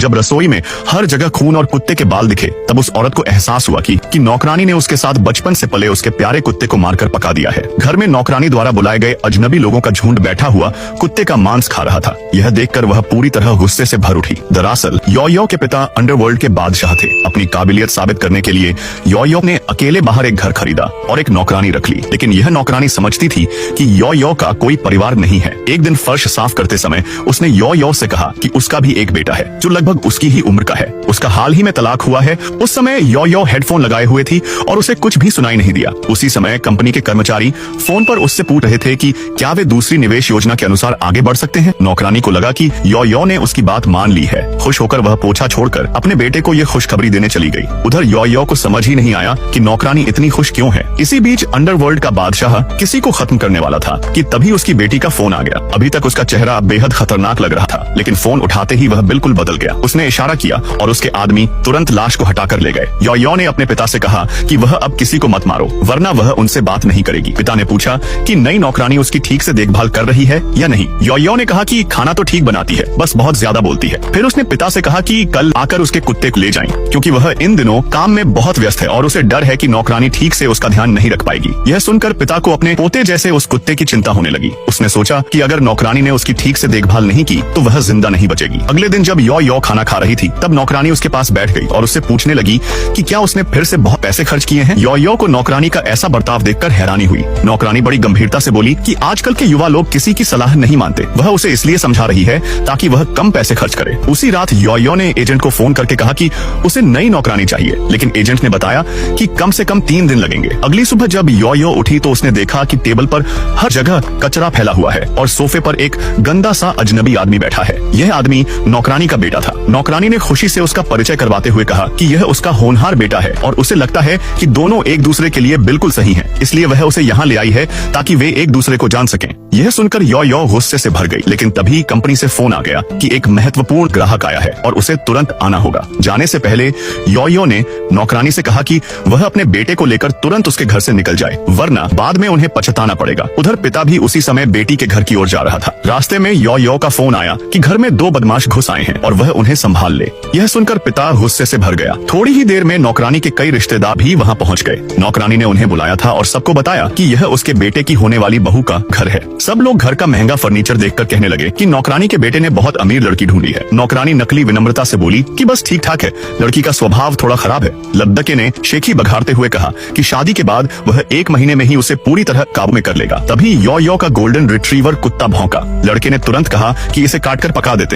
जब रसोई में हर जगह खून और कुत्ते के बाल दिखे तब उस औरत को एहसास हुआ कि नौकरानी ने उसके साथ बचपन से पले उसके प्यारे कुत्ते को मारकर पका दिया है। घर में नौकरानी द्वारा बुलाए गए अजनबी लोगों का झुंड बैठा हुआ कुत्ते का मांस खा रहा था। यह देखकर वह पूरी तरह गुस्से से भर उठी। दरअसल यो के पिता अंडरवर्ल्ड के बादशाह थे। अपनी काबिलियत साबित करने के लिए यो ने अकेले बाहर एक घर खरीदा और एक नौकरानी रख ली, लेकिन यह नौकरानी समझती थी कि यो का कोई परिवार नहीं है। एक दिन फर्श साफ करते समय उसने यो से कहा कि उसका भी एक बेटा है जो लगभग उसकी ही उम्र का है। उसका हाल ही में तलाक हुआ है। उस समय यो हेडफोन लगाए हुए थी और उसे कुछ भी सुनाई नहीं दिया। उसी समय कंपनी के कर्मचारी फोन पर उससे पूछ रहे थे कि क्या वे दूसरी निवेश योजना के अनुसार आगे बढ़ सकते हैं। नौकरानी को लगा कि यो ने उसकी बात मान ली है। खुश होकर वह पोछा छोड़कर अपने बेटे को यह खुशखबरी देने चली गई। उधर यो को समझ ही नहीं आया कि नौकरानी इतनी खुश क्यों है। इसी बीच अंडरवर्ल्ड का बादशाह किसी को खत्म करने वाला था कि तभी उसकी बेटी का फोन आ गया। अभी तक उसका चेहरा बेहद खतरनाक लग रहा था, लेकिन फोन उठाते ही वह बिल्कुल बदल गया। उसने इशारा किया और उसके आदमी तुरंत लाश को हटाकर ले गए। यो ने अपने पिता से कहा कि वह अब किसी को मत मारो वरना वह उनसे बात नहीं करेगी। पिता ने पूछा कि नई नौकरानी उसकी ठीक से देखभाल कर रही है या नहीं। यो ने कहा कि खाना तो ठीक बनाती है, बस बहुत ज्यादा बोलती है। फिर उसने पिता से कहा कि कल आकर उसके कुत्ते को ले जाएं, क्योंकि वह इन दिनों काम में बहुत व्यस्त है और उसे डर है कि नौकरानी ठीक से उसका ध्यान नहीं रख पाएगी। यह सुनकर पिता को अपने पोते जैसे उस कुत्ते की चिंता होने लगी। उसने सोचा कि अगर नौकरानी ने उसकी ठीक से देखभाल नहीं की तो वह जिंदा नहीं बचेगी। अगले दिन जब यो खाना खा रही थी तब नौकरानी उसके पास बैठ गई और उससे पूछने लगी कि क्या उसने फिर से बहुत पैसे खर्च किए हैं। यो को नौकरानी का ऐसा बर्ताव देखकर हैरानी हुई। नौकरानी बड़ी गंभीरता से बोली कि आजकल के युवा लोग किसी की सलाह नहीं मानते। वह उसे इसलिए समझा रही है ताकि वह कम पैसे खर्च करे। उसी रात यो ने एजेंट को फोन करके कहा कि उसे नई नौकरानी चाहिए, लेकिन एजेंट ने बताया कि कम से कम 3 दिन लगेंगे। अगली सुबह जब यो उठी तो उसने देखा कि टेबल पर हर जगह कचरा फैला हुआ है और सोफे पर एक गंदा सा अजनबी आदमी बैठा है। यह आदमी नौकरानी का बेटा था। नौकरानी ने खुशी से उसका परिचय करवाते हुए कहा कि यह उसका होनहार बेटा है और उसे लगता है कि दोनों एक दूसरे के लिए बिल्कुल सही हैं, इसलिए वह उसे यहाँ ले आई है ताकि वे एक दूसरे को जान सकें। यह सुनकर यो गुस्से से भर गई, लेकिन तभी कंपनी से फोन आ गया कि एक महत्वपूर्ण ग्राहक आया है और उसे तुरंत आना होगा। जाने से पहले यो ने नौकरानी से कहा कि वह अपने बेटे को लेकर तुरंत उसके घर से निकल जाए, वरना बाद में उन्हें पछताना पड़ेगा। उधर पिता भी उसी समय बेटी के घर की ओर जा रहा था। रास्ते में यो का फोन आया कि घर में 2 बदमाश घुस आए हैं और वह उन्हें संभाल ले। यह सुनकर पिता गुस्से से भर गया। थोड़ी ही देर में नौकरानी के कई रिश्तेदार भी वहाँ पहुँच गए। नौकरानी ने उन्हें बुलाया था और सबको बताया कि यह उसके बेटे की होने वाली बहू का घर है। सब लोग घर का महंगा फर्नीचर देखकर कहने लगे कि नौकरानी के बेटे ने बहुत अमीर लड़की ढूंढी है। नौकरानी नकली विनम्रता से बोली कि बस ठीक ठाक है, लड़की का स्वभाव थोड़ा खराब है। लद्दके ने शेखी बघारते हुए कहा कि शादी के बाद वह 1 महीने में ही उसे पूरी तरह काबू में कर लेगा। तभी यो का गोल्डन रिट्रीवर कुत्ता भौंका। लड़के ने तुरंत कहा कि इसे काटकर पका देते हैं।